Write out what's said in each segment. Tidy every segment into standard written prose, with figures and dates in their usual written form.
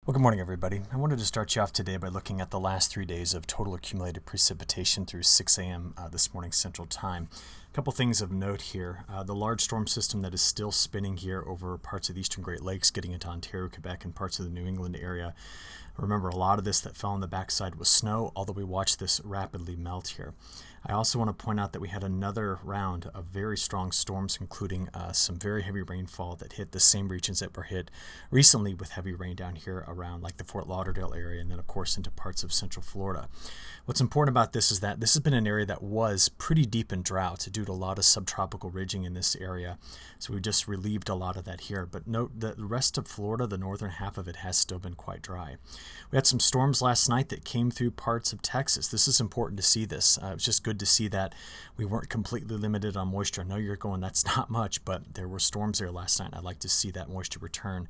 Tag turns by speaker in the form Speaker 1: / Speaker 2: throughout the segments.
Speaker 1: Well, good morning, everybody. I wanted to start you off today by looking at the last 3 days of total accumulated precipitation through 6 a.m. This morning Central Time. A couple things of note here. The large storm system that is still spinning here over parts of the eastern Great Lakes, getting into Ontario, Quebec, and parts of the New England area. Remember, a lot of this that fell on the backside was snow, although we watched this rapidly melt here. I also want to point out that we had another round of very strong storms, including some very heavy rainfall that hit the same regions that were hit recently with heavy rain down here around like the Fort Lauderdale area, and then of course into parts of central Florida. What's important about this is that this has been an area that was pretty deep in drought due to a lot of subtropical ridging in this area. So we just relieved a lot of that here. But note that the rest of Florida, the northern half of it, has still been quite dry. We had some storms last night that came through parts of Texas. This is important to see this. It was just good to see that we weren't completely limited on moisture. I know you're going, that's not much, but there were storms there last night. I'd like to see that moisture return.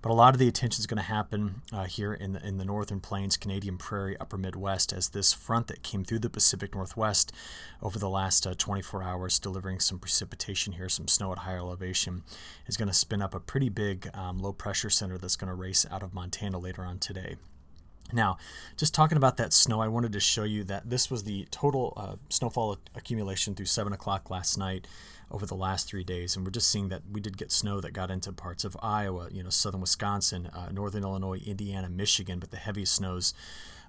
Speaker 1: But a lot of the attention is going to happen here in the northern plains, Canadian Prairie, upper Midwest, as this front that came through the Pacific Northwest over the last 24 hours, delivering some precipitation here, some snow at higher elevation, is going to spin up a pretty big low pressure center that's going to race out of Montana later on today. Now, just talking about that snow, I wanted to show you that this was the total snowfall accumulation through 7 o'clock last night over the last 3 days. And we're just seeing that we did get snow that got into parts of Iowa, southern Wisconsin, northern Illinois, Indiana, Michigan, but the heaviest snows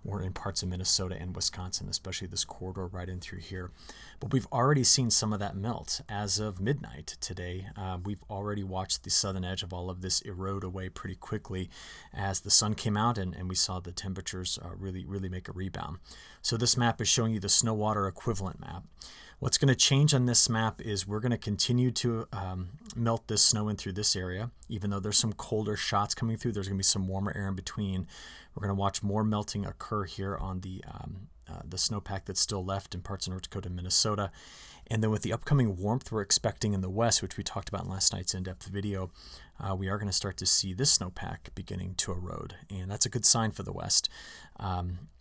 Speaker 1: were in parts of Minnesota and Wisconsin, especially this corridor right in through here. But we've already seen some of that melt as of midnight today. We've already watched the southern edge of all of this erode away pretty quickly as the sun came out and we saw the temperatures really make a rebound. So this map is showing you the snow water equivalent map. What's going to change on this map is we're going to continue to melt this snow in through this area. Even though there's some colder shots coming through, there's going to be some warmer air in between. We're going to watch more melting occur here on the snowpack that's still left in parts of North Dakota and Minnesota. And then with the upcoming warmth we're expecting in the west, which we talked about in last night's in-depth video, we are going to start to see this snowpack beginning to erode. And that's a good sign for the west.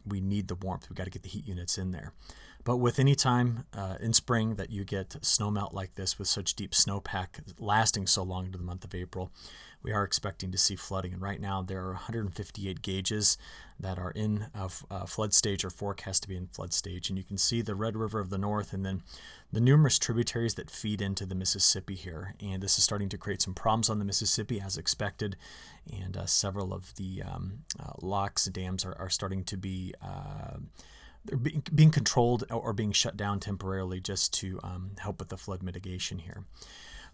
Speaker 1: We need the warmth. We've got to get the heat units in there. But with any time in spring that you get snowmelt like this with such deep snowpack lasting so long into the month of April, we are expecting to see flooding. And right now there are 158 gauges that are in flood stage or forecast to be in flood stage. And you can see the Red River of the North and then the numerous tributaries that feed into the Mississippi here. And this is starting to create some problems on the Mississippi as expected. And several of the locks and dams are starting to be they're being controlled or being shut down temporarily just to help with the flood mitigation here.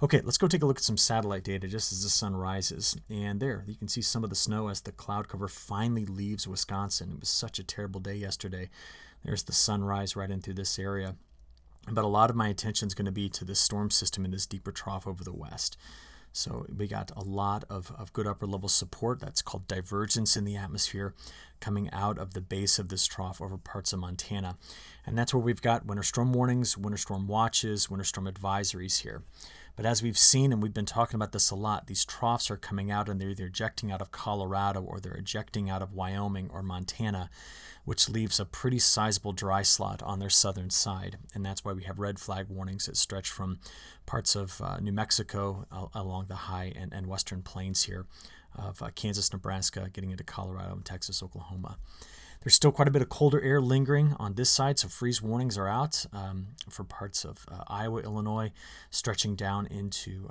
Speaker 1: Okay, let's go take a look at some satellite data just as the sun rises. And there, you can see some of the snow as the cloud cover finally leaves Wisconsin. It was such a terrible day yesterday. There's the sunrise right in through this area. But a lot of my attention is going to be to this storm system in this deeper trough over the west. So we got a lot of good upper level support. That's called divergence in the atmosphere coming out of the base of this trough over parts of Montana. And that's where we've got winter storm warnings, winter storm watches, winter storm advisories here. But as we've seen, and we've been talking about this a lot, these troughs are coming out and they're either ejecting out of Colorado or they're ejecting out of Wyoming or Montana, which leaves a pretty sizable dry slot on their southern side. And that's why we have red flag warnings that stretch from parts of New Mexico along the high and western plains here of Kansas, Nebraska, getting into Colorado and Texas, Oklahoma. There's still quite a bit of colder air lingering on this side, so freeze warnings are out for parts of Iowa, Illinois, stretching down into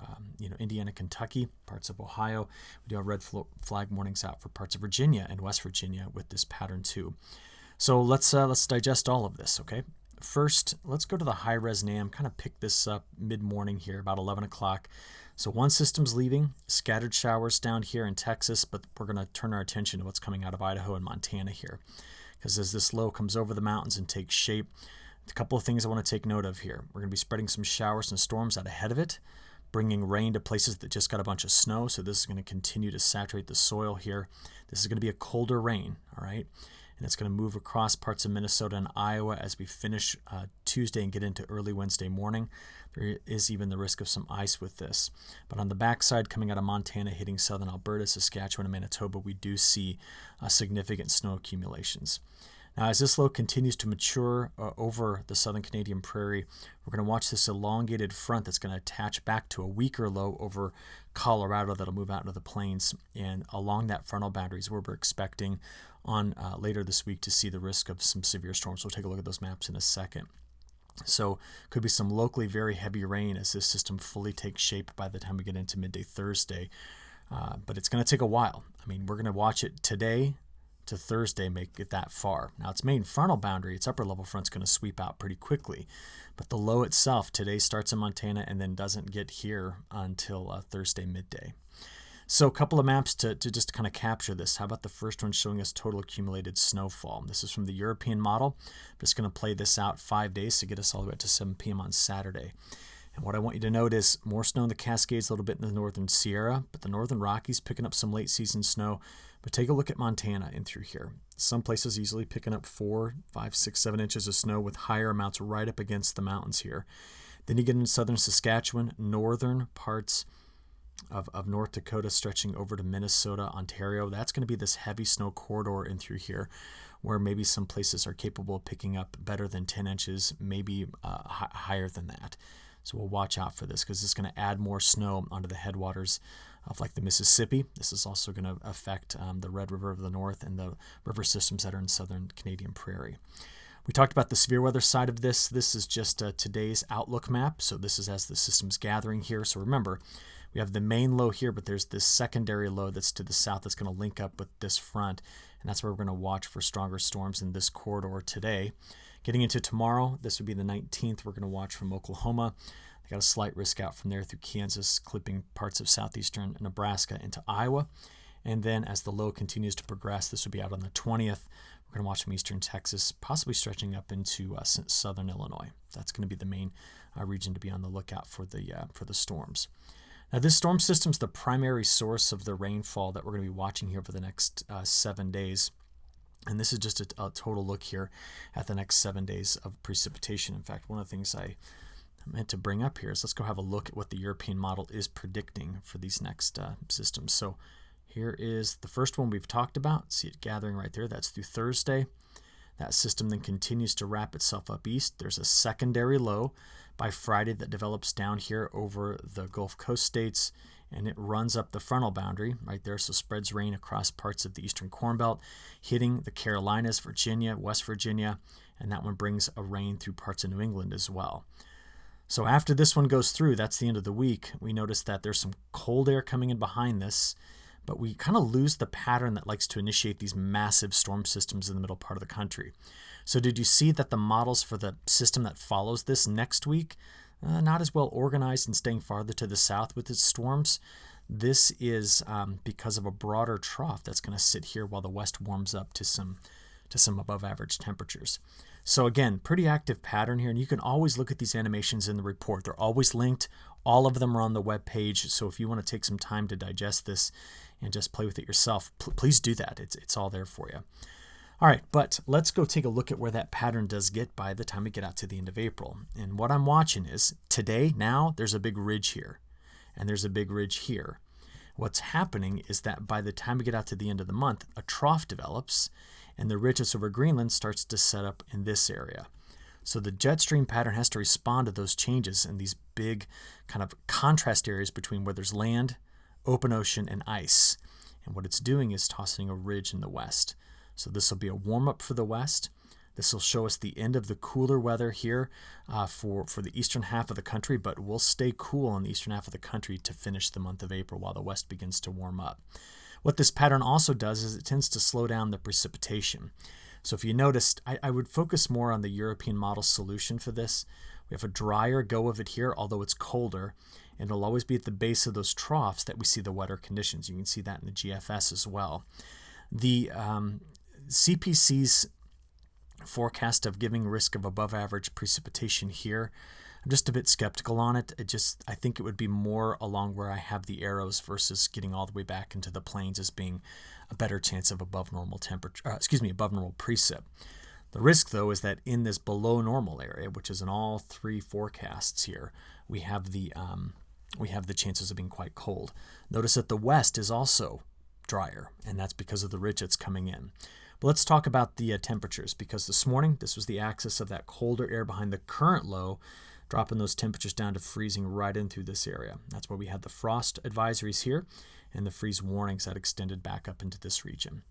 Speaker 1: Indiana, Kentucky, parts of Ohio. We do have red flag warnings out for parts of Virginia and West Virginia with this pattern too. So let's digest all of this, okay? First, let's go to the high-res NAM, kind of pick this up mid-morning here, about 11 o'clock. So one system's leaving, scattered showers down here in Texas, but we're going to turn our attention to what's coming out of Idaho and Montana here. Because as this low comes over the mountains and takes shape, a couple of things I want to take note of here. We're going to be spreading some showers and storms out ahead of it, bringing rain to places that just got a bunch of snow. So this is going to continue to saturate the soil here. This is going to be a colder rain, all right? And it's going to move across parts of Minnesota and Iowa as we finish Tuesday and get into early Wednesday morning. There is even the risk of some ice with this. But on the backside, coming out of Montana, hitting southern Alberta, Saskatchewan, and Manitoba, we do see significant snow accumulations. Now, as this low continues to mature over the southern Canadian prairie, we're going to watch this elongated front that's going to attach back to a weaker low over Colorado that'll move out into the plains. And along that frontal boundary is where we're expecting on later this week to see the risk of some severe storms. We'll take a look at those maps in a second. So could be some locally very heavy rain as this system fully takes shape by the time we get into midday Thursday. But it's going to take a while. I mean, we're going to watch it today to Thursday make it that far. Now, its main frontal boundary, its upper level front's going to sweep out pretty quickly. But the low itself today starts in Montana and then doesn't get here until Thursday midday. So a couple of maps to just kind of capture this. How about the first one showing us total accumulated snowfall? This is from the European model. I'm just going to play this out 5 days to get us all the way up to 7 p.m. on Saturday. And what I want you to note is more snow in the Cascades, a little bit in the northern Sierra, but the northern Rockies picking up some late season snow. But take a look at Montana in through here. Some places easily picking up 4, 5, 6, 7 inches of snow with higher amounts right up against the mountains here. Then you get into southern Saskatchewan, northern parts of North Dakota stretching over to Minnesota, Ontario. That's going to be this heavy snow corridor in through here where maybe some places are capable of picking up better than 10 inches, maybe higher than that. So we'll watch out for this because it's going to add more snow onto the headwaters of like the Mississippi. This is also going to affect the Red River of the North and the river systems that are in southern Canadian prairie. We talked about the severe weather side of this. This is just today's outlook map. So this is as the system's gathering here. So remember, we have the main low here, but there's this secondary low that's to the south that's going to link up with this front. And that's where we're going to watch for stronger storms in this corridor today. Getting into tomorrow, this would be the 19th. We're going to watch from Oklahoma. They got a slight risk out from there through Kansas, clipping parts of southeastern Nebraska into Iowa. And then as the low continues to progress, this would be out on the 20th. We're going to watch from eastern Texas, possibly stretching up into southern Illinois. That's going to be the main region to be on the lookout for the storms. Now, this storm system is the primary source of the rainfall that we're going to be watching here for the next 7 days. And this is just a total look here at the next 7 days of precipitation. In fact, one of the things I meant to bring up here is let's go have a look at what the European model is predicting for these next systems. So here is the first one we've talked about. See it gathering right there. That's through Thursday. That system then continues to wrap itself up east. There's a secondary low by Friday that develops down here over the Gulf Coast states, and it runs up the frontal boundary right there, so spreads rain across parts of the eastern Corn Belt, hitting the Carolinas, Virginia, West Virginia, and that one brings a rain through parts of New England as well. So after this one goes through, that's the end of the week, we notice that there's some cold air coming in behind this, but we kind of lose the pattern that likes to initiate these massive storm systems in the middle part of the country. So did you see that the models for the system that follows this next week, not as well organized and staying farther to the south with its storms? This is because of a broader trough that's going to sit here while the west warms up to some above average temperatures. So again, pretty active pattern here, and you can always look at these animations in the report. They're always linked. All of them are on the web page. So if you want to take some time to digest this and just play with it yourself, please do that. It's all there for you. All right, but let's go take a look at where that pattern does get by the time we get out to the end of April. And what I'm watching is today, now, there's a big ridge here, and there's a big ridge here. What's happening is that by the time we get out to the end of the month, a trough develops, and the ridge that's over Greenland starts to set up in this area. So the jet stream pattern has to respond to those changes in these big kind of contrast areas between where there's land, open ocean, and ice. And what it's doing is tossing a ridge in the west. So this will be a warm-up for the west. This will show us the end of the cooler weather here for the eastern half of the country, but we'll stay cool in the eastern half of the country to finish the month of April while the west begins to warm up. What this pattern also does is it tends to slow down the precipitation. So if you noticed, I would focus more on the European model solution for this. We have a drier go of it here, although it's colder, and it'll always be at the base of those troughs that we see the wetter conditions. You can see that in the GFS as well. The CPC's forecast of giving risk of above average precipitation here, I'm just a bit skeptical on it. I think it would be more along where I have the arrows versus getting all the way back into the plains as being a better chance of above normal precip. The risk, though, is that in this below normal area, which is in all three forecasts here, we have the chances of being quite cold. Notice that the west is also drier, and that's because of the ridge that's coming in. But let's talk about the temperatures, because this morning, this was the axis of that colder air behind the current low, dropping those temperatures down to freezing right in through this area. That's where we had the frost advisories here and the freeze warnings that extended back up into this region.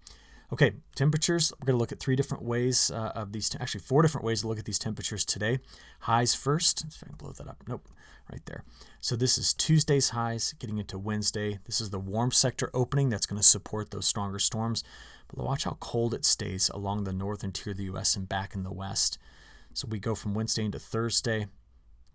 Speaker 1: Okay, temperatures, we're going to look at four different ways to look at these temperatures today. Highs first. Let's see if I can blow that up. Nope, right there. So this is Tuesday's highs, getting into Wednesday. This is the warm sector opening that's going to support those stronger storms. But watch how cold it stays along the northern tier of the U.S. and back in the west. So we go from Wednesday into Thursday.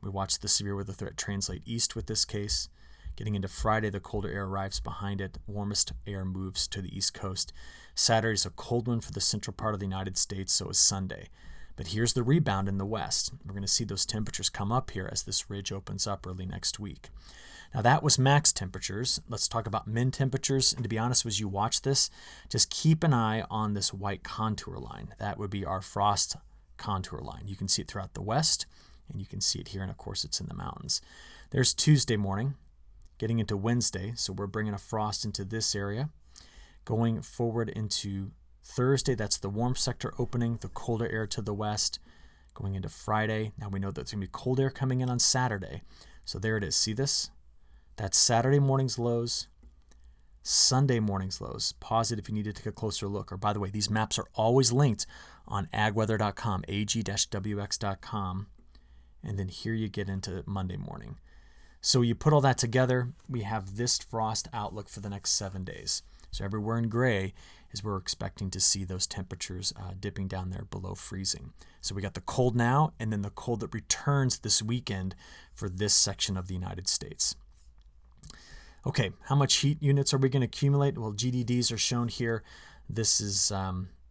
Speaker 1: We watch the severe weather threat translate east with this case. Getting into Friday, the colder air arrives behind it. Warmest air moves to the east coast. Saturday is a cold one for the central part of the United States, so is Sunday. But here's the rebound in the west. We're going to see those temperatures come up here as this ridge opens up early next week. Now that was max temperatures. Let's talk about min temperatures. And to be honest, as you watch this, just keep an eye on this white contour line. That would be our frost contour line. You can see it throughout the west, and you can see it here, and of course it's in the mountains. There's Tuesday morning, getting into Wednesday, so we're bringing a frost into this area. Going forward into Thursday, that's the warm sector opening, the colder air to the west. Going into Friday, now we know that there's going to be cold air coming in on Saturday. So there it is. See this? That's Saturday morning's lows, Sunday morning's lows. Pause it if you need to take a closer look. Or by the way, these maps are always linked on agweather.com, ag-wx.com. And then here you get into Monday morning. So you put all that together, we have this frost outlook for the next 7 days. So everywhere in gray is where we're expecting to see those temperatures dipping down there below freezing. So we got the cold now, and then the cold that returns this weekend for this section of the United States. Okay, how much heat units are we going to accumulate? Well, GDDs are shown here. This is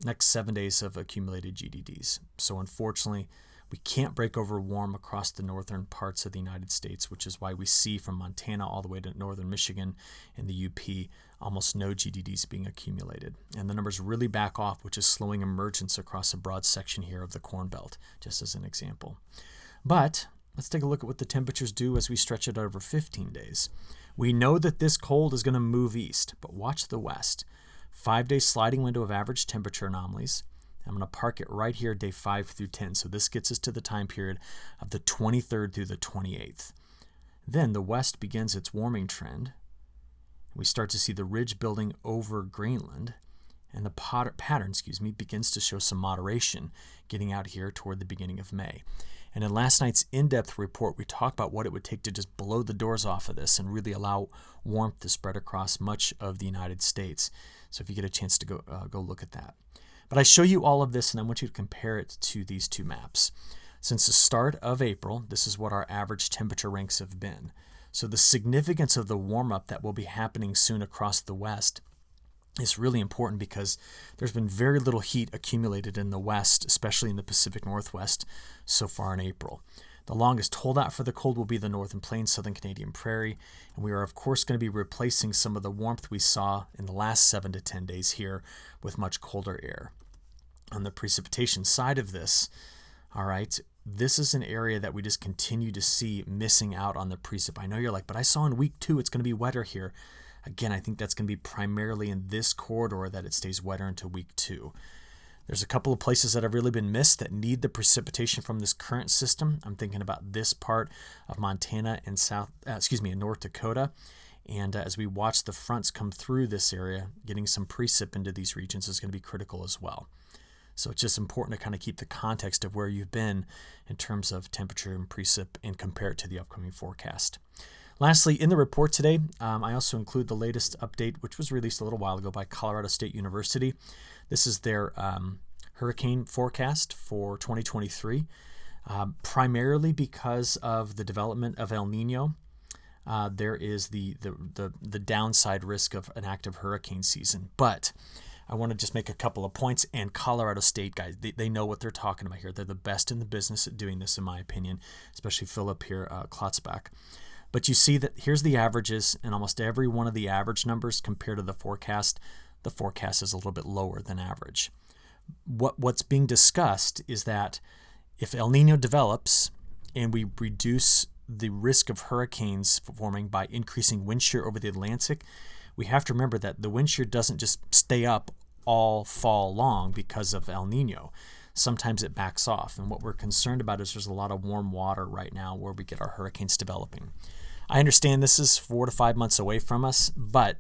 Speaker 1: next 7 days of accumulated GDDs. So unfortunately, we can't break over warm across the northern parts of the United States, which is why we see from Montana all the way to northern Michigan and the UP almost no GDDs being accumulated. And the numbers really back off, which is slowing emergence across a broad section here of the Corn Belt, just as an example. But let's take a look at what the temperatures do as we stretch it over 15 days. We know that this cold is going to move east, but watch the west. 5-day sliding window of average temperature anomalies. I'm going to park it right here, day 5 through 10. So this gets us to the time period of the 23rd through the 28th. Then the west begins its warming trend. We start to see the ridge building over Greenland, and the pattern begins to show some moderation getting out here toward the beginning of May. And in last night's in-depth report, we talked about what it would take to just blow the doors off of this and really allow warmth to spread across much of the United States. So if you get a chance to go look at that. But I show you all of this, and I want you to compare it to these two maps. Since the start of April, this is what our average temperature ranks have been. So the significance of the warm-up that will be happening soon across the west is really important because there's been very little heat accumulated in the west, especially in the Pacific Northwest, so far in April. The longest holdout for the cold will be the Northern Plains, Southern Canadian Prairie, and we are, of course, going to be replacing some of the warmth we saw in the last 7 to 10 days here with much colder air. On the precipitation side of this, all right, this is an area that we just continue to see missing out on the precip. I know you're like, but I saw in week 2 it's going to be wetter here. Again, I think that's going to be primarily in this corridor that it stays wetter into week 2. There's a couple of places that have really been missed that need the precipitation from this current system. I'm thinking about this part of Montana and North Dakota. And as we watch the fronts come through this area, getting some precip into these regions is going to be critical as well. So it's just important to kind of keep the context of where you've been in terms of temperature and precip and compare it to the upcoming forecast. Lastly, in the report today, I also include the latest update, which was released a little while ago by Colorado State University. This is their hurricane forecast for 2023, primarily because of the development of El Nino. There is the downside risk of an active hurricane season, but I want to just make a couple of points, and Colorado State guys, they know what they're talking about here. They're the best in the business at doing this, in my opinion, especially Philip here, Klotzbach. But you see that here's the averages, and almost every one of the average numbers compared to the forecast is a little bit lower than average. What's being discussed is that if El Nino develops and we reduce the risk of hurricanes forming by increasing wind shear over the Atlantic, we have to remember that the wind shear doesn't just stay up all fall long because of El Nino. Sometimes it backs off. And what we're concerned about is there's a lot of warm water right now where we get our hurricanes developing. I understand this is 4 to 5 months away from us, but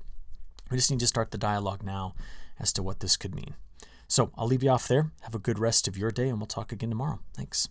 Speaker 1: we just need to start the dialogue now as to what this could mean. So I'll leave you off there. Have a good rest of your day, and we'll talk again tomorrow. Thanks.